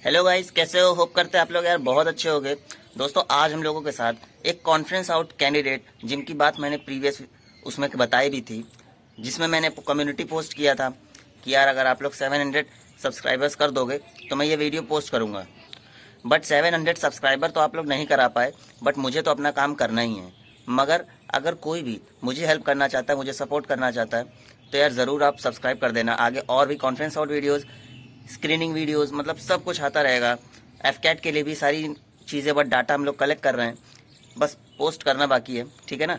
Hello guys, कैसे हो? Hope करते हैं आप लोग यार बहुत अच्छे हो गए। दोस्तों, आज हम लोगों के साथ एक कॉन्फ्रेंस आउट कैंडिडेट, जिनकी बात मैंने प्रीवियस उसमें बताई भी थी, जिसमें मैंने कम्युनिटी पोस्ट किया था कि यार अगर आप लोग 700 सब्सक्राइबर्स कर दोगे तो मैं ये वीडियो पोस्ट करूँगा। बट 700 सब्सक्राइबर तो आप लोग नहीं करा पाए, बट मुझे तो अपना काम करना ही है। मगर अगर कोई भी मुझे हेल्प करना चाहता है, मुझे सपोर्ट करना चाहता है, तो यार ज़रूर आप सब्सक्राइब कर देना। आगे और भी conference out videos, screening videos, मतलब सब कुछ आता रहेगा। एफकैट के लिए भी सारी चीज़ें, बट डाटा हम लोग कलेक्ट कर रहे हैं, बस पोस्ट करना बाकी है, ठीक है ना।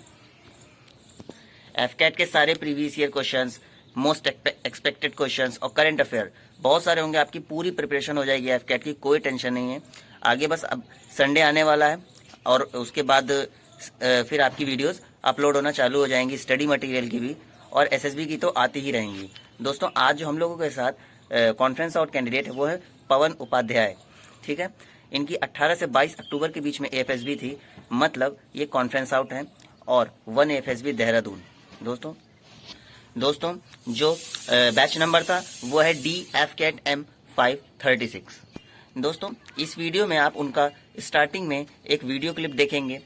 एफकैट के सारे previous year questions, most expected questions और करंट अफेयर बहुत सारे होंगे। आपकी पूरी प्रिपरेशन हो जाएगी एफकैट की, कोई टेंशन नहीं है। आगे बस अब संडे आने वाला है और उसके बाद फिर आपकी वीडियोस अपलोड होना चालू हो जाएंगी, स्टडी मटेरियल की भी और एसएसबी की तो आती ही रहेंगी। दोस्तों, आज जो हम लोगों के साथ कॉन्फ्रेंस आउट कैंडिडेट है वो है पवन उपाध्याय, ठीक है। इनकी 18 से 22 अक्टूबर के बीच में एएफएसबी थी, मतलब ये कॉन्फ्रेंस आउट है और 1 एएफएसबी देहरादून। दोस्तों जो बैच नंबर था वो है DFCAT-M536। दोस्तों, इस वीडियो में आप उनका स्टार्टिंग में एक वीडियो क्लिप देखेंगे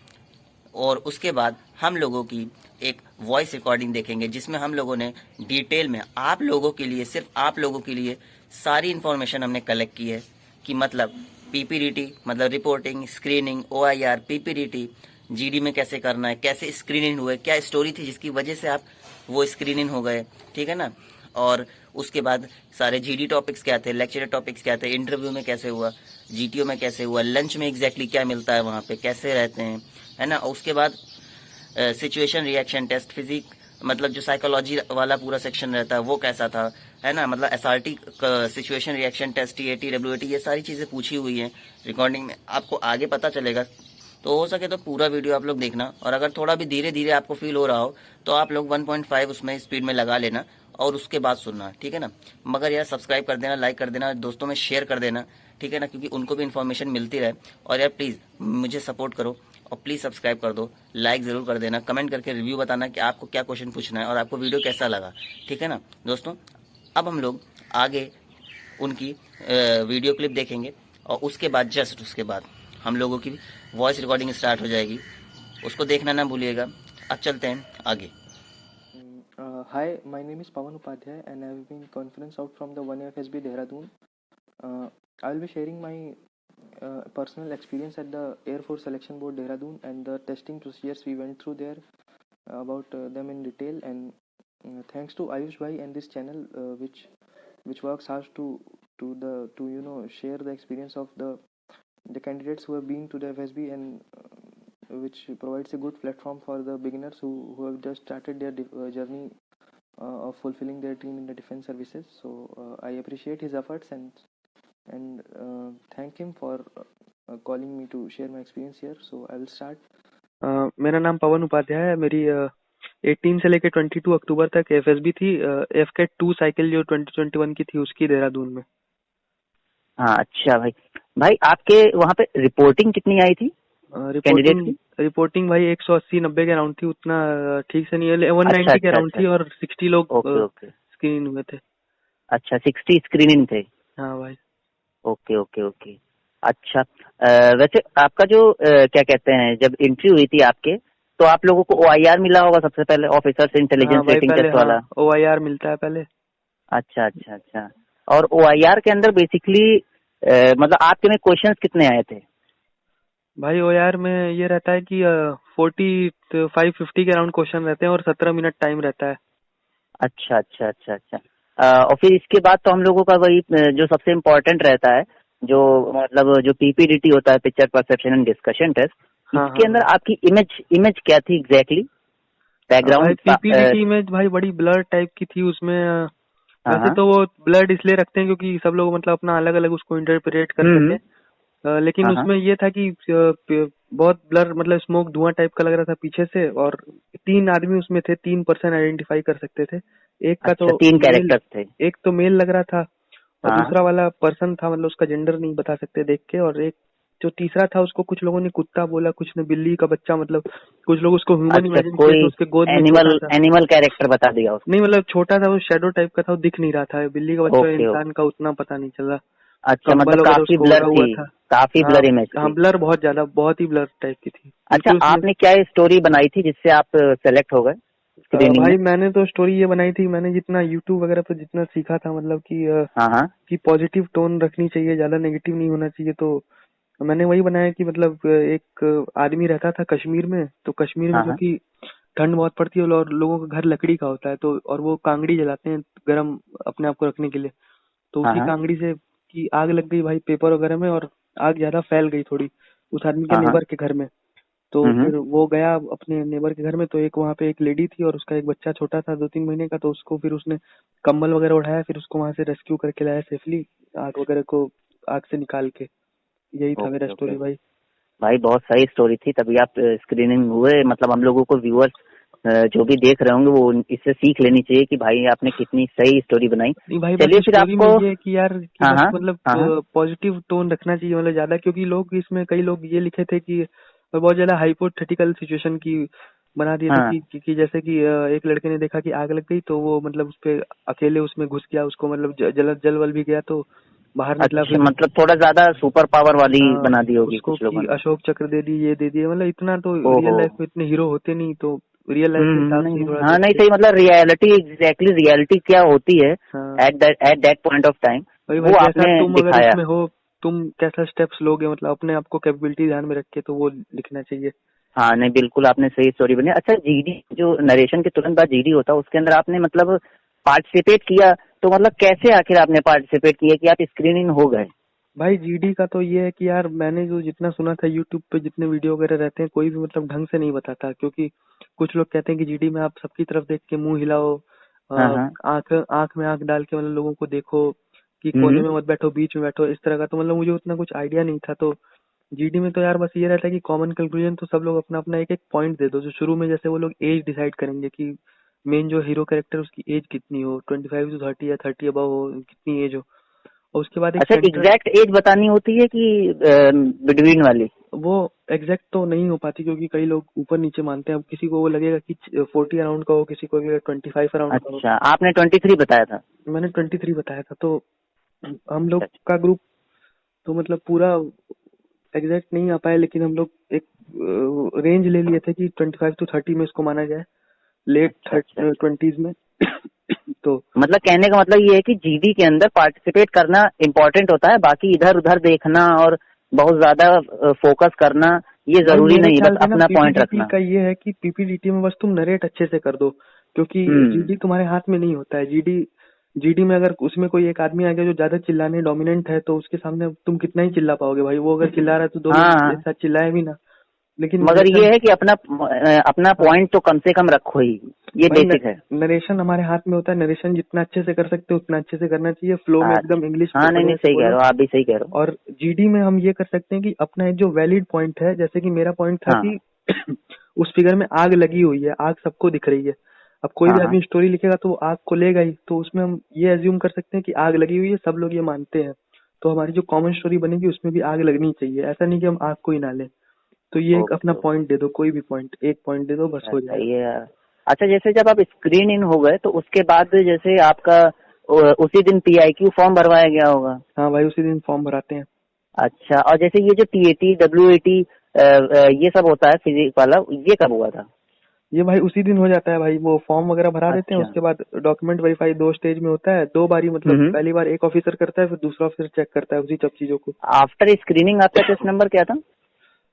और उसके बाद हम लोगों की एक वॉइस रिकॉर्डिंग देखेंगे, जिसमें हम लोगों ने डिटेल में आप लोगों के लिए, सिर्फ आप लोगों के लिए सारी इन्फॉर्मेशन हमने कलेक्ट की है कि मतलब पीपीडीटी मतलब reporting, screening, OIR, PPDT GD में कैसे करना है, कैसे स्क्रीनिंग हुए, क्या स्टोरी थी जिसकी वजह से आप वो स्क्रीनिंग हो गए, ठीक है ना। और उसके बाद सारे जीडी टॉपिक्स क्या थे, लेक्चर टॉपिक्स क्या थे, इंटरव्यू में कैसे हुआ, जीटीओ में कैसे हुआ, लंच में एग्जैक्टली क्या मिलता है, वहाँ पे कैसे रहते हैं, है ना। और उसके बाद सिचुएशन रिएक्शन टेस्ट, फिजिक मतलब जो साइकोलॉजी वाला पूरा सेक्शन रहता है वो कैसा था, है ना। मतलब SRT situation reaction test, TAT, WAT, ये सारी चीज़ें पूछी हुई हैं रिकॉर्डिंग में, आपको आगे पता चलेगा। तो हो सके तो पूरा वीडियो आप लोग देखना, और अगर थोड़ा भी धीरे धीरे आपको फील हो रहा हो तो आप लोग 1.5 उसमें स्पीड में लगा लेना और उसके बाद सुनना, ठीक है ना। मगर यार सब्सक्राइब कर देना, लाइक कर देना, दोस्तों में शेयर कर देना, ठीक है ना, क्योंकि उनको भी इन्फॉर्मेशन मिलती रहे। और यार प्लीज़ मुझे सपोर्ट करो और प्लीज़ सब्सक्राइब कर दो, लाइक ज़रूर कर देना, कमेंट करके रिव्यू बताना कि आपको क्या क्वेश्चन पूछना है और आपको वीडियो कैसा लगा, ठीक है ना। दोस्तों, अब हम लोग आगे उनकी वीडियो क्लिप देखेंगे और उसके बाद जस्ट उसके बाद हम लोगों की वॉइस रिकॉर्डिंग स्टार्ट हो जाएगी, उसको देखना ना भूलिएगा। अब चलते हैं आगे। Hi, my name is Pawan Upadhyay and I have been conference out from the 1FSB Dehradun. I will be sharing my personal experience at the Air Force Selection Board Dehradun and the testing procedures we went through there, about them in detail. And thanks to Ayush Bhai and this channel, which works hard to share the experience of the candidates who have been to the FSB, and which provides a good platform for the beginners who have just started their journey of fulfilling their dream in the defense services. So I appreciate his efforts and thank him for calling me to share my experience here. So I will start. मेरा नाम पवन उपाध्याय है। मेरी 18 से लेकर 22 अक्टूबर तक FSB थी। एफकेट 2 cycle जो 2021 की थी उसकी देहरादून में। हाँ, अच्छा भाई। भाई आपके वहाँ पे रिपोर्टिंग कितनी आई थी कैंडिडेट की? रिपोर्टिंग भाई 180-90 के अराउंड थी, उतना ठीक से नहीं है। 190 के अराउंड थी और 60 लोग स्क्रीन हुए थे। अच्छा, 60 स्क्रीनिंग थे। हाँ भाई। Okay okay okay. अच्छा, वैसे आपका जो क्या कहते हैं, जब एंट्री हुई थी आपके, तो आप लोगों को ओआईआर मिला होगा सबसे पहले, ऑफिसर्स इंटेलिजेंस रेटिंग टेस्ट वाला। ओआईआर मिलता है पहले। अच्छा अच्छा अच्छा। और ओआईआर के अंदर बेसिकली मतलब आपके में क्वेश्चंस कितने आए थे? भाई ओआईआर में ये रहता है कि 45-50 के अराउंड क्वेश्चन रहते हैं और 17 मिनट टाइम रहता है। अच्छा अच्छा अच्छा अच्छा। और फिर इसके बाद तो हम लोगों का वही जो सबसे इम्पोर्टेंट रहता है, जो मतलब जो पीपीडीटी होता है, picture perception and discussion test. इसके अंदर आपकी इमेज क्या थी एग्जैक्टली? बैकग्राउंड पीपीडीटी इमेज भाई बड़ी ब्लर टाइप की थी उसमें। वैसे तो वो ब्लर इसलिए रखते हैं क्योंकि सब लोग मतलब अपना अलग अलग उसको इंटरप्रेट कर सके। लेकिन उसमें ये था कि बहुत ब्लर, मतलब स्मोक धुआं टाइप का लग रहा था पीछे से, और 3 आदमी उसमें थे, 3 पर्सन आइडेंटिफाई कर सकते थे। एक का तो 3 कैरेक्टर्स थे। एक तो मेल लग रहा था और दूसरा वाला पर्सन था, मतलब उसका जेंडर नहीं बता सकते देख के। और एक जो तीसरा था उसको कुछ लोगों ने कुत्ता बोला, कुछ ने बिल्ली का बच्चा, मतलब कुछ लोग उसको ह्यूमन इमेजिन किए, तो उसके गोद में एनिमल कैरेक्टर बता दिया उसको। नहीं, मतलब छोटा था वो, शैडो टाइप का था, वो दिख नहीं रहा था। बिल्ली का बच्चा इंसान का उतना पता नहीं चला। अच्छा, कंबल मतलब वगैरह काफी उसको ब्लर ओढ़ा हुआ थी, था। काफी हाँ ब्लर इमेज हाँ, थी। ब्लर बहुत ज्यादा, बहुत ही ब्लर टाइप की थी अच्छा, क्योंकि उसमें आपने क्या स्टोरी बनाई थी जिससे आप सेलेक्ट हो गए स्क्रीनिंग में? भाई मैंने तो स्टोरी ये बनाई थी, मैंने जितना यूट्यूब वगैरह पर जितना सीखा था, मतलब हाँ हाँ कि पॉजिटिव टोन रखनी चाहिए, ज्यादा नेगेटिव नहीं होना चाहिए। तो मैंने वही बनाया कि मतलब एक आदमी रहता था कश्मीर में, तो कश्मीर में हाँ हाँ क्योंकि ठंड बहुत पड़ती है और लोगों का घर लकड़ी का होता है, तो और वो कांगड़ी जलाते हैं गर्म अपने आप को रखने के लिए। तो हाँ उसी हाँ कांगड़ी से की आग लग गई भाई पेपर वगैरह में, और आग ज्यादा फैल गई थोड़ी उस आदमी के हाँ हाँ नेबर के घर में। तो हम्म। फिर वो गया अपने नेबर के घर में, तो एक वहाँ पे एक लेडी थी और उसका एक बच्चा छोटा था 2-3 महीने का, तो उसको फिर उसने कंबल वगैरह उठाया, फिर उसको वहां से रेस्क्यू करके लाया सेफली, आग वगैरह को आग से निकाल के। यही था मेरा ओके ओके। स्टोरी भाई। भाई बहुत सही स्टोरी थी, तभी आप स्क्रीनिंग हुए। मतलब हम लोगों को व्यूअर्स जो भी देख रहे होंगे वो इससे सीख लेनी चाहिए कि भाई आपने कितनी सही स्टोरी बनाई। नहीं भाई, बस चलिए फिर स्टोरी में आपको। ये है कि यार कि हाँ बस हाँ मतलब हाँ हाँ पॉजिटिव टोन रखना चाहिए मतलब ज्यादा, क्योंकि लोग इसमें कई लोग ये लिखे थे कि बहुत ज्यादा हाइपोथेटिकल सिचुएशन की बना दिए थे हाँ। कि जैसे कि एक लड़के ने देखा कि आग लग गई, तो वो मतलब उस पे अकेले उसमें घुस गया, उसको मतलब जल वल भी गया, तो बाहर निकला, अच्छा, फिर मतलब थोड़ा ज्यादा सुपर पावर वाली हाँ बना दी होगी उसको कुछ लोगों कि ने। अशोक चक्र दे दी, ये दे दिए, मतलब इतना तो रियल ओहो। लाइफ में इतने हीरो होते नहीं, तो रियल लाइफ के हिसाब नहीं से ही नहीं, थोड़ा हाँ नहीं देखते। सही, मतलब रियलिटी, एग्जैक्टली रियलिटी क्या होती है हाँ at that point of time, भाई भाई, वो जैसा आपने तुम अगर दिखाया। उसमें हो, तुम कैसा स्टेप्स लोगे, मतलब अपने आप को कैपेबिलिटी ध्यान में रख के, तो वो लिखना चाहिए। हाँ नहीं, बिल्कुल आपने सही स्टोरी बनी। अच्छा, जीडी जो नरेशन के तुरंत बाद जीडी होता है उसके अंदर आपने मतलब पार्टिसिपेट किया, तो मतलब कैसे आखिर आपने पार्टिसिपेट किया कि आप स्क्रीनिंग हो गए? भाई जीडी का तो ये है कि यार मैंने जो जितना सुना था यूट्यूब पे जितने वीडियो वगैरह रहते हैं, कोई भी मतलब ढंग से नहीं बताता, क्योंकि कुछ लोग कहते हैं कि जीडी में आप सबकी तरफ देख के मुंह हिलाओ, हाँ हाँ आंख आंख में आंख डाल के मतलब लोगों को देखो, कि कोने हम्म। में मत बैठो बीच में बैठो, इस तरह का। तो मतलब मुझे उतना कुछ आइडिया नहीं था। तो जीडी में तो यार बस ये रहता है कि कॉमन कंक्लूजन तो सब लोग अपना अपना एक एक पॉइंट दे दो, जो शुरू में जैसे वो लोग एज डिसाइड करेंगे कि मेन जो हीरो कैरेक्टर उसकी एज कितनी हो, 25 to 30 या 30 अबव हो, कितनी एज हो। और उसके बाद एक अच्छा, सेंटर, एग्जैक्ट एज बतानी होती है कि बिटवीन वाली? वो एग्जैक्ट तो नहीं हो पाती, क्योंकि कई लोग ऊपर नीचे मानते हैं। अब किसी को वो लगेगा कि 40 अराउंड का हो, किसी को लगेगा 25 अराउंड का हो। अच्छा, आपने 23 बताया था? मैंने 23 बताया था। तो हम लोग अच्छा का ग्रुप तो मतलब पूरा एग्जैक्ट नहीं आ पाए, लेकिन हम लोग एक रेंज ले लिए थे कि 25 to 30 में इसको माना जाए, लेट अच्छा अच्छा अच्छा। 20s में। तो मतलब कहने का मतलब ये है कि जीडी के अंदर पार्टिसिपेट करना इम्पोर्टेंट होता है, बाकी इधर उधर देखना और बहुत ज्यादा फोकस करना ये भाई जरूरी मेरे नहीं है, ख्याल बस से ना अपना पॉइंट पीपीडीटी रखना। का ये है कि पीपीडीटी में बस तुम नरेट अच्छे से कर दो, क्योंकि हम्म। जीडी तुम्हारे हाथ में नहीं होता है। जीडी जीडी में अगर उसमें कोई एक आदमी आ गया जो ज्यादा चिल्लाने डोमिनेंट है, तो उसके सामने तुम कितना ही चिल्ला पाओगे भाई, वो अगर चिल्ला रहा है तो दो हाँ लोग एक हाँ, साथ चिल्लाए भी ना। लेकिन मगर ये नरेशन, है कि अपना हाँ पॉइंट तो कम से कम रखो ही, ये भाई बेसिक है। नरेशन हमारे हाथ में होता है, नरेशन जितना अच्छे से कर सकते हो उतना अच्छे से करना चाहिए, फ्लो में एकदम इंग्लिश अच्छा, हाँ नहीं बढ़िया नहीं, से सही कह बोलो। रहे हो, आप भी सही कह रहे हो। और जीडी में हम ये कर सकते हैं कि अपना एक जो वैलिड पॉइंट है, जैसे कि मेरा पॉइंट था हाँ कि उस फिगर में आग लगी हुई है, आग सबको दिख रही है। अब कोई हाँ भी हाँ आदमी स्टोरी लिखेगा तो वो आग को लेगा ही, तो उसमें हम ये एज्यूम कर सकते हैं कि आग लगी हुई है, सब लोग ये मानते हैं। तो हमारी जो कॉमन स्टोरी बनेगी उसमें भी आग लगनी चाहिए, ऐसा नहीं कि हम आग को ही ना लें। तो ये एक अपना ओके ओके। पॉइंट दे दो, कोई भी पॉइंट, एक पॉइंट दे दो बस हो जाएगा। सही है यार। अच्छा, जैसे जब आप स्क्रीन इन हो गए तो उसके बाद जैसे आपका उसी दिन पीआईक्यू फॉर्म भरवाया गया होगा? हाँ भाई, उसी दिन फॉर्म भराते हैं। अच्छा, और जैसे ये जो टीएटी डब्ल्यूएटी ये सब होता है फिजिक्स वाला, ये कब हुआ था? ये भाई उसी दिन हो जाता है भाई, वो फॉर्म वगैरह भरा देते हैं, अच्छा। उसके बाद डॉक्यूमेंट वेरीफाई 2 स्टेज में होता है, 2 बारी, मतलब हम्म। पहली बार एक ऑफिसर करता है, फिर दूसरा ऑफिसर चेक करता है उसी सब चीजों को। आफ्टर स्क्रीनिंग आपका टेस्ट नंबर क्या था?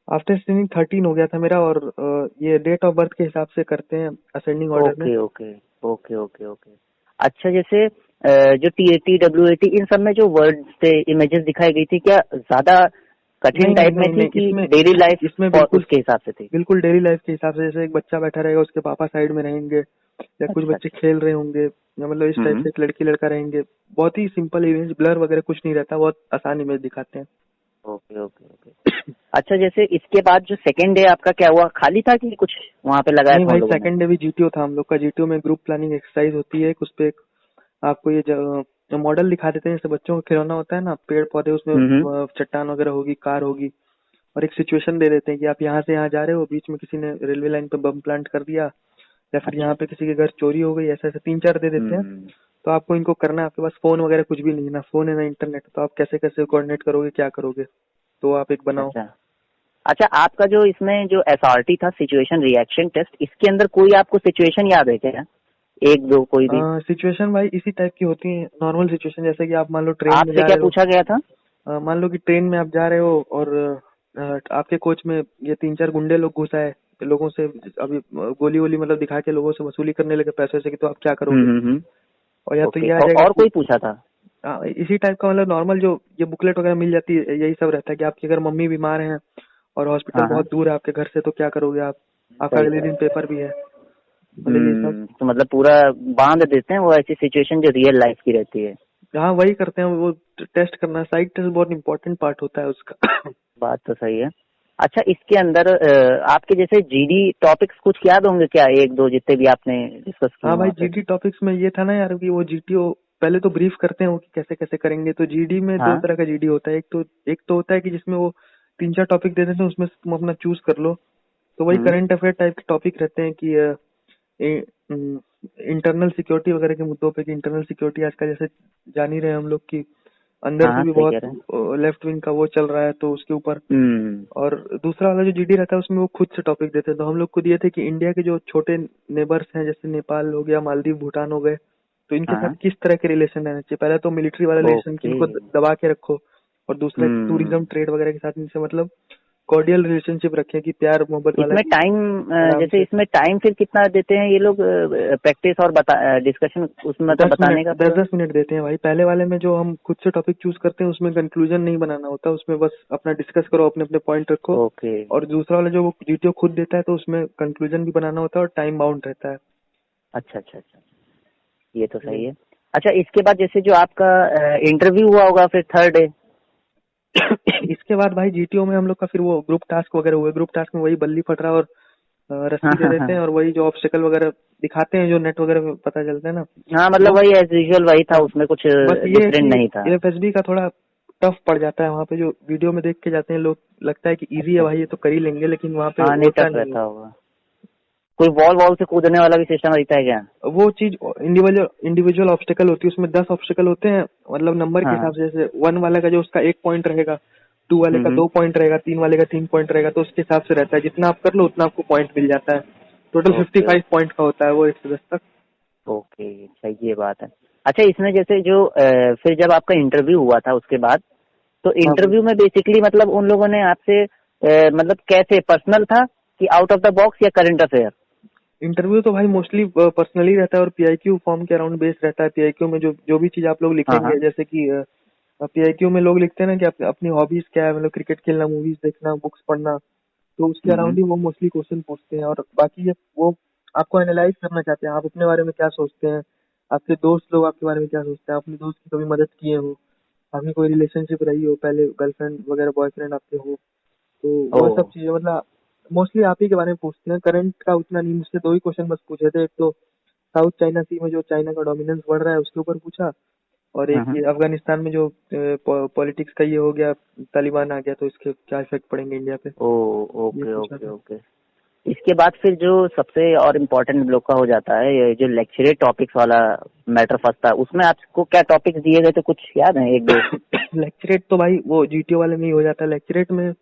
आफ्टर स्क्रीनिंग 13 हो गया था मेरा, और ये डेट ऑफ बर्थ के हिसाब से करते हैं असेंडिंग ऑर्डर में। Okay okay okay okay okay. अच्छा, जैसे जो टीएटी डब्ल्यूएटी इन सब में जो वर्ड्स थे, इमेजेस दिखाई गई थी, क्या ज्यादा कठिन नहीं नहीं टाइप में नहीं थी नहीं, कि इसमें डेली इसमें लाइफ और बिल्कुल उसके हिसाब से थी? बिल्कुल डेली लाइफ के हिसाब से, जैसे एक बच्चा बैठा रहेगा, उसके पापा साइड में रहेंगे, या कुछ अच्छा बच्चे अच्छा। खेल रहे होंगे, या मतलब इस टाइप हम्म। से एक लड़की लड़का रहेंगे। बहुत ही सिंपल इमेज, ब्लर वगैरह कुछ नहीं रहता, बहुत आसान इमेज दिखाते हैं। Okay okay okay. अच्छा, जैसे इसके बाद जो सेकेंड डे आपका क्या हुआ, खाली था कि कुछ वहां पे लगाया नहीं था उन भाई, लोगों ने? सेकंड डे भी जीटीओ था हम लोग का। जीटीओ में ग्रुप प्लानिंग एक्सरसाइज होती है, उस पे आपको ये मॉडल दिखा देते हैं, जैसे बच्चों का खिलौना होता है ना, पेड़ पौधे, उसमें हम्म। चट्टान वगैरह होगी, कार होगी, और एक सिचुएशन दे देते हैं कि आप यहाँ से यहाँ जा रहे हो, बीच में किसी ने रेलवे लाइन पे बम प्लांट कर दिया, या फिर अच्छा यहाँ पे अच्छा। किसी के घर चोरी हो गई, ऐसे ऐसे 3-4 दे देते हैं। हम्म तो आपको इनको करना है, आपके पास फोन वगैरह कुछ भी नहीं है, ना फोन है ना इंटरनेट, तो आप कैसे कैसे कोऑर्डिनेट करोगे, क्या करोगे? तो आप एक बनाओ। अच्छा अच्छा, आपका जो इसमें जो एसआरटी था, सिचुएशन रिएक्शन टेस्ट, इसके अंदर कोई आपको सिचुएशन याद है क्या? एक दो कोई भी? सिचुएशन भाई इसी टाइप की होती है, नॉर्मल सिचुएशन, जैसे कि आप मान लो ट्रेन में आपसे जा क्या रहे हो। पूछा गया था? मान लो कि ट्रेन में आप जा रहे हो और आपके कोच में ये 3-4 गुंडे लोग घुस आए, लोगों से अभी गोली वोली मतलब दिखा के लोगों से वसूली करने लगे पैसे से, कि तो आप क्या करोगे? और या तो ओके, ये आ जाएगा और कि कोई पूछा था? इसी टाइप का, मतलब नॉर्मल जो ये बुकलेट वगैरह मिल जाती है, यही सब रहता है कि आपकी अगर मम्मी बीमार है और हॉस्पिटल हाँ हाँ, बहुत दूर है आपके घर से, तो क्या करोगे आप? आपका सही अगले कहा। दिन पेपर भी है, मतलब ये सब। तो मतलब पूरा बांध देते हैं वो ऐसी सिचुएशन जो रियल लाइफ की रहती है। हाँ वही करते हैं वो, टेस्ट करना, साइक टेस्ट बहुत इंपॉर्टेंट पार्ट होता है उसका। बात तो सही है। अच्छा, इसके अंदर आपके जैसे जीडी टॉपिक्स कुछ याद होंगे क्या, एक दो जितने भी आपने डिस्कस किए हाँ भाई, वहाँ पे? जीडी टॉपिक्स में ये था ना यार कि वो जीटीओ पहले तो ब्रीफ करते हैं वो कि कैसे कैसे करेंगे। तो जीडी में दो हाँ तरह का जीडी होता है, एक तो होता है कि जिसमें वो 3-4 टॉपिक दे देते हैं, उसमें से तुम अपना चूज कर लो। तो वही हम्म, करंट अफेयर टाइप के टॉपिक रहते हैं कि इंटरनल सिक्योरिटी वगैरह के मुद्दों पे, कि इंटरनल सिक्योरिटी आजकल जैसे जान ही रहे हैं हम लोग कि अंदर हाँ से हाँ, भी सही बहुत कह रहे हैं। लेफ्ट विंग का वो चल रहा है, तो उसके ऊपर। हम्म, और दूसरा वाला जो जीडी रहता है उसमें वो खुद से टॉपिक देते हैं। तो हम लोग खुद ये थे कि इंडिया के जो छोटे नेबर्स हैं, जैसे नेपाल हो गया, मालदीव, भूटान हो गए, तो इनके हाँ साथ हाँ, किस तरह के रिलेशन रहने चाहिए। पहले तो मिलिट्री वाला रिलेशन कि ओके। इनको दबा के रखो, और दूसरा हम्म, टूरिज्म ट्रेड वगैरह के साथ इनसे मतलब कॉर्डियल रिलेशनशिप रखें, कि प्यार मोहब्बत वाला, इसमें कि टाइम, आराम जैसे से। इसमें टाइम फिर कितना देते हैं ये लोग प्रैक्टिस और डिस्कशन उसमें, मतलब 10 मिनट, बताने का दस पूरा? दस मिनट देते हैं भाई। पहले वाले में जो हम खुद से टॉपिक चूज करते हैं उसमें कंक्लूजन नहीं बनाना होता, उसमें बस अपना डिस्कस करो, अपने अपने पॉइंट रखो। ओके। और दूसरा वाला जो वो जीटीओ खुद देता है, तो उसमें कंक्लूजन भी बनाना होता है और टाइम बाउंड रहता है। अच्छा अच्छा अच्छा, ये तो सही हम्म। है। अच्छा, इसके बाद जैसे जो आपका इंटरव्यू हुआ होगा फिर थर्ड डे? इसके बाद भाई जीटीओ में हम लोग का फिर वो ग्रुप टास्क वगैरह हुए। ग्रुप टास्क में वही बल्ली फट रहा और हाँ रस्सी दे हाँ हाँ देते हैं, और वही जो ऑब्स्टिकल वगैरह दिखाते हैं, जो नेट वगैरह में पता चलता है ना हाँ, मतलब वो। वही एज यूजुअल वही था, हाँ, उसमें कुछ बस ये है डिफरेंट कि नहीं था। एफएसबी का थोड़ा टफ पड़ जाता है वहाँ पे, जो वीडियो में देख के जाते हैं लोग, लगता है कि इजी है अच्छा, भाई, ये तो कर ही लेंगे, लेकिन वहाँ पे हाँ नहीं, होता टफ नहीं है। रहता होगा। कोई वॉल वॉल से कूदने वाला भी सिस्टम रहता है क्या? वो चीज इंडिविजुअल इंडिविजुअल ऑब्स्टिकल होती है, उसमें 10 ऑब्स्टिकल होते हैं, मतलब नंबर के हाँ हाँ, हिसाब से। जैसे 1 वाले का जो उसका 1 पॉइंट रहेगा, 2 वाले का 2 पॉइंट रहेगा, 3 वाले का 3 पॉइंट रहेगा, तो उसके हिसाब से रहता है। जितना आप कर लो उतना आपको पॉइंट मिल जाता है। टोटल ओके 55 ओके पॉइंट का होता है वो, 1 से 10 तक। ओके, सही, ये बात है। अच्छा, इसमें जैसे जो फिर जब आपका इंटरव्यू हुआ था उसके बाद, तो हाँ भाई, इंटरव्यू में बेसिकली मतलब उन लोगों ने आपसे मतलब कैसे, पर्सनल था कि आउट ऑफ द बॉक्स या करंट अफेयर? इंटरव्यू तो भाई मोस्टली पर्सनली रहता है और पीआईक्यू फॉर्म के अराउंड बेस्ड रहता है। पीआईक्यू में जो जो भी चीज आप लोग हाँ लिखेंगे, हाँ, जैसे कि पीआईक्यू में लोग लिखते हैं ना कि अपनी हॉबीज क्या है, मतलब क्रिकेट खेलना, मूवीज देखना, बुक्स पढ़ना, तो उसके अराउंड ही वो मोस्टली क्वेश्चन पूछते हैं। और बाकी ये वो आपको एनालाइज करना चाहते हैं, आप अपने बारे में क्या सोचते हैं, आपके दोस्त लोग आपके बारे में क्या सोचते हैं, अपने दोस्त की कभी मदद किए हो, आपकी कोई रिलेशनशिप रही हो पहले, गर्लफ्रेंड वगैरह बॉयफ्रेंड आपके हो, तो ओ, वो सब चीजें मतलब मोस्टली आप ही के बारे में पूछते हैं। करंट का उतना नहीं, मुझसे 2 ही क्वेश्चन बस पूछे थे। एक तो साउथ चाइना सी में जो चाइना का डोमिनेंस बढ़ रहा है उसके ऊपर पूछा, और एक हाँ ये अफगानिस्तान में जो पॉलिटिक्स का ये हो गया, तालिबान आ गया, तो इसके क्या इफेक्ट पड़ेंगे इंडिया पे, ओ, ये ओके पूछा ओके था। ओके। इसके बाद फिर जो सबसे और इम्पोर्टेंट हम लोग का हो जाता है, ये जो लेक्चरेट टॉपिक्स वाला मैटर फंसता है, उसमें आपको क्या टॉपिक्स दिए गए थे, कुछ याद है एक दो? लेक्चरेट तो भाई वो जीटीओ वाले में ही हो जाता है। लेक्चरेट में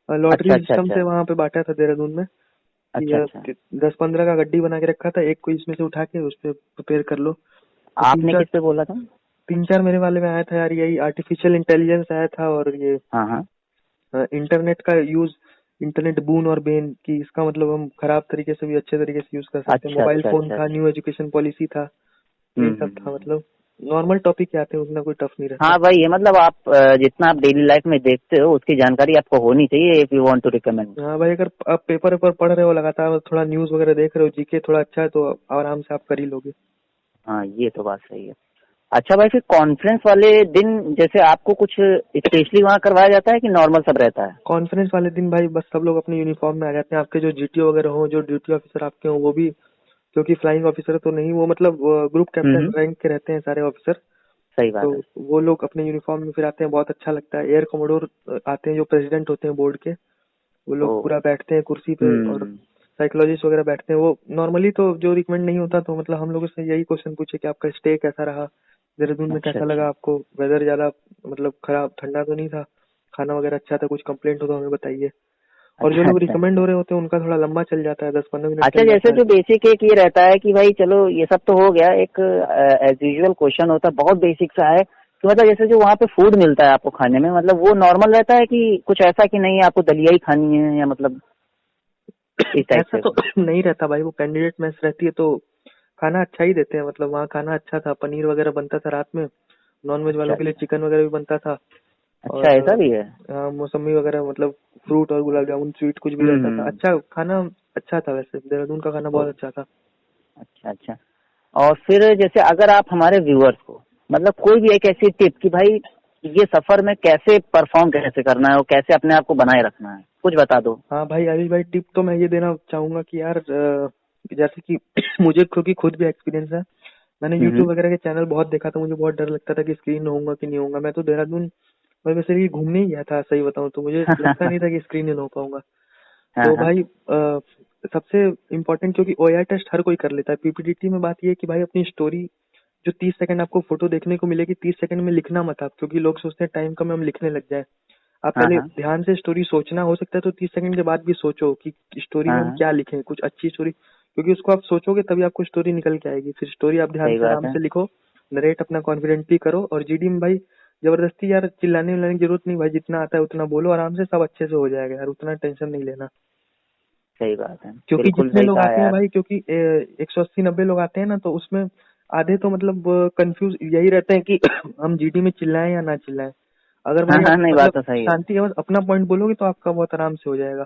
लॉटरी अच्छा अच्छा सिस्टम अच्छा से वहाँ पे बांटा था देहरादून में, अच्छा कि अच्छा। 10-15 का गड्डी बना के रखा था, एक को इसमें से उठा के उस पर प्रिपेयर कर लो। तो तीन आपने चार किस पे बोला था? तीन चार मेरे वाले में आया था यार, यही आर्टिफिशियल इंटेलिजेंस आया था, और ये हाँ हाँ, इंटरनेट का यूज, इंटरनेट बून और बेन, की इसका मतलब हम खराब तरीके से भी अच्छे तरीके से यूज कर सकते हैं। अच्छा मोबाइल अच्छा फोन अच्छा था, अच्छा। न्यू एजुकेशन पॉलिसी था, यही सब था। हम्म। मतलब नॉर्मल टॉपिक क्या आते हैं, उतना कोई टफ नहीं रहता। हाँ भाई, ये मतलब आप जितना आप डेली लाइफ में देखते हो उसकी जानकारी आपको होनी चाहिए if you want to recommend. हाँ भाई, अगर आप पेपर वेपर पढ़ रहे हो लगातार, थोड़ा न्यूज वगैरह देख रहे हो, जीके थोड़ा अच्छा है, तो आराम से आप कर ही लोगे। हाँ, ये तो बात सही है। अच्छा भाई, फिर कॉन्फ्रेंस वाले दिन जैसे आपको कुछ स्पेशली वहाँ करवाया जाता है कि नॉर्मल सब रहता है? कॉन्फ्रेंस वाले दिन भाई बस सब लोग अपने यूनिफॉर्म में आ जाते हैं। आपके जो जीटीओ वगैरह हो, जो ड्यूटी ऑफिसर आपके हो, वो भी, क्योंकि फ्लाइंग ऑफिसर तो नहीं, वो मतलब ग्रुप कैप्टन हम्म, रैंक के रहते हैं सारे ऑफिसर। सही तो बात है। वो लोग अपने यूनिफॉर्म में फिर आते हैं, बहुत अच्छा लगता है। एयर कमोडोर आते हैं जो प्रेसिडेंट होते हैं बोर्ड के, वो ओ, लोग पूरा बैठते हैं कुर्सी पे, और हम्म, साइकोलॉजिस्ट वगैरह बैठते हैं, वो नॉर्मली तो जो रिकमेंड नहीं होता, तो मतलब हम लोगों से यही क्वेश्चन पूछे कि आपका स्टे कैसा रहा, देहरादून में अच्छा कैसा अच्छा लगा आपको, वेदर ज्यादा मतलब खराब ठंडा तो नहीं था, खाना वगैरह अच्छा था, कुछ कंप्लेंट हो तो हमें बताइए। और जो अच्छा लोग अच्छा रिकमेंड हो रहे होते हैं उनका थोड़ा लंबा चल जाता है, 10-15 मिनट अच्छा। चल जैसे जाता है। जो बेसिक एक ये रहता है कि भाई चलो ये सब तो हो गया, एक एज यूजुअल क्वेश्चन होता है बहुत बेसिक सा है कि मतलब जैसे जो वहाँ पे फूड मिलता है आपको खाने में, मतलब वो नॉर्मल रहता है कि कुछ ऐसा कि नहीं आपको दलिया ही खानी है, या मतलब इस टाइप ऐसा से तो कुछ? नहीं रहता भाई, वो कैंडिडेट मेस रहती है तो खाना अच्छा ही देते हैं, मतलब वहाँ खाना अच्छा था, पनीर वगैरह बनता था रात में, नॉन वेज अच्छा वालों के लिए अच्छा चिकन वगैरह भी बनता था। अच्छा, और ऐसा भी है। मौसमी वगैरह, मतलब फ्रूट और गुलाब जामुन स्वीट कुछ भी रहता था, हम्म। अच्छा खाना अच्छा था, वैसे देहरादून का खाना ओ, बहुत अच्छा था। अच्छा अच्छा। और फिर जैसे अगर आप हमारे व्यूअर्स को मतलब कोई भी एक ऐसी टिप कि भाई ये सफर में कैसे परफॉर्म कैसे करना है और कैसे अपने आप को बनाए रखना है, कुछ बता दो। हाँ भाई आयुष भाई, टिप तो मैं ये देना चाहूंगा कि यार जैसे कि मुझे क्योंकि खुद भी एक्सपीरियंस है, मैंने यूट्यूब हम्म। वगैरह के चैनल बहुत देखा था, मुझे बहुत डर लगता था कि स्क्रीन होऊंगा कि नहीं होऊंगा। मैं तो देहरादून मैं वैसे भी घूमने ही गया था, सही बताऊं तो मुझे लगता नहीं था कि स्क्रीन इन हो पाऊंगा। हाँ तो हाँ। भाई सबसे इम्पोर्टेंट, क्योंकि ओआई टेस्ट हर कोई कर लेता है, पीपीटीटी में बात ये है कि भाई अपनी स्टोरी जो 30 सेकंड आपको फोटो देखने को मिलेगी, 30 सेकंड में लिखना मत आप, क्योंकि लोग सोचते हैं टाइम कम है हम लिखने लग जाए। आप हाँ पहले हाँ ध्यान से स्टोरी सोचना, हो सकता है तो 30 सेकंड के बाद भी सोचो कि स्टोरी में हाँ हम हाँ, क्या लिखें, कुछ अच्छी स्टोरी, क्योंकि उसको आप सोचोगे तभी आपको स्टोरी निकल के आएगी। फिर स्टोरी आप ध्यान सही से बात आराम है। से लिखो, नरेट अपना कॉन्फिडेंटली करो, और जीडी में भाई जबरदस्ती यार चिल्लाने विल्लाने की जरूरत नहीं भाई, जितना आता है उतना बोलो आराम से, सब अच्छे से हो जाएगा यार, उतना टेंशन नहीं लेना। सही बात है, क्योंकि बिल्कुल जितने सही लोग कहा आते हैं यार। भाई, क्योंकि 180-90 लोग आते हैं ना, तो उसमें आधे तो मतलब कंफ्यूज यही रहते हैं कि हम जीडी में चिल्लाएं या ना चिल्लाएं। अगर हाँ भाई हाँ, आप नहीं बात मतलब तो सही है। शांति के बस अपना पॉइंट बोलोगे तो आपका बहुत आराम से हो जाएगा।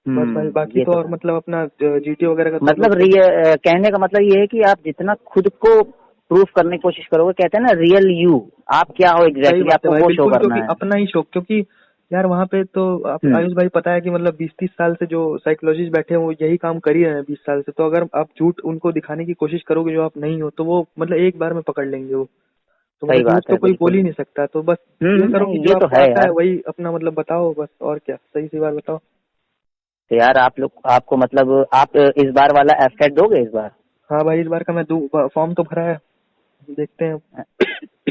बस भाई बाकी ये तो, तो और है। मतलब अपना जीटी वगैरह का तो मतलब लोग तो कहने का मतलब ये है कि आप जितना खुद को प्रूफ करने की कोशिश करोगे, कहते हैं ना रियल यू, आप क्या हो सही एग्जैक्टली बात है आपको भाई, वो शो बिल्कुल, करना क्योंकि है। अपना ही शौक, क्योंकि यार वहाँ पे तो आप हम्म। आयुष भाई पता है कि मतलब 20-30 साल से जो साइकोलॉजिस्ट बैठे हैं वो यही काम कर ही रहे हैं 20 साल से, तो अगर आप झूठ उनको दिखाने की कोशिश करोगे जो आप नहीं हो, तो वो मतलब एक बार में पकड़ लेंगे वो, तो सही मतलब झूठ बात तो है, कोई बोल बिल्कुल। ही नहीं सकता। तो बस ये करो कि नहीं जो ये तो आपको है आता है यार। वही अपना मतलब बताओ, बस और क्या, सही सी बात बताओ। तो यार आप लोग आपको मतलब आप इस बार वाला एफटेट दोगे इस बार? हाँ भाई इस बार का मैं फॉर्म तो भरा है, देखते हैं।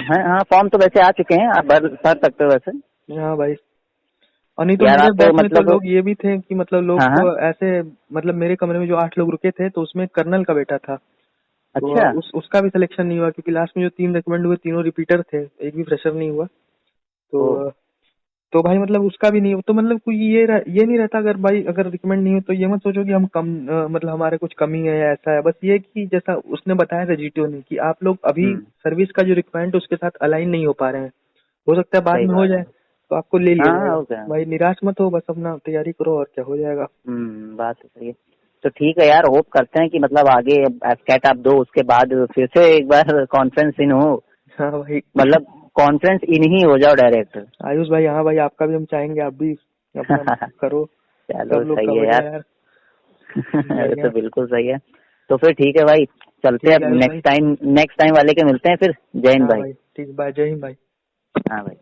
हाँ हाँ, फॉर्म तो वैसे आ चुके हैं, आप भर सकते हो वैसे। हाँ भाई, और नहीं तो यार मेरे आप बैच में तो मतलब लोग ये भी थे कि मतलब लोग हाँ हाँ। तो ऐसे, मतलब मेरे कमरे में जो 8 लोग रुके थे तो उसमें कर्नल का बेटा था, तो अच्छा। उसका भी सिलेक्शन नहीं हुआ, क्योंकि लास्ट में जो 3 रिकमेंड हुए तीनों रिपीटर थे, एक भी फ्रेशर नहीं हुआ। ओ। तो भाई मतलब उसका भी नहीं हुआ, तो मतलब कोई ये नहीं रहता, अगर भाई अगर रिकमेंड नहीं हो तो ये मत सोचो कि हम कम मतलब हमारे कुछ कमी है या ऐसा है, बस ये कि जैसा उसने बताया था जीटीओ ने कि आप लोग अभी हम्म। सर्विस का जो रिक्वायरमेंट उसके साथ अलाइन नहीं हो पा रहे हैं, हो सकता है बाद सही में हो बात जाए, है। तो आपको ले लिया हाँ जाएगा। हो गया। भाई निराश मत हो, बस अपना तैयारी करो और क्या, हो जाएगा। बात तो सही है। तो ठीक है यार, होप करते हैं कि मतलब आगे कैट आप दो, उसके बाद फिर से एक बार कॉन्फ्रेंस इन हो, हाँ भाई मतलब कॉन्फ्रेंस इन ही हो जाओ डायरेक्ट। आयुष भाई, हाँ भाई आपका भी हम चाहेंगे, आप भी अपना करो, चलो सब लोग का सही हो है जाए यार। यार। ये बढ़िया। तो बिल्कुल सही है। तो फिर ठीक है भाई, चलते हैं ठीक है अब आयुष भाई। नेक्स्ट टाइम वाले के मिलते हैं फिर। जय हिंद हाँ भाई। भाई ठीक, बाय, जय हिंद भाई। हाँ भाई।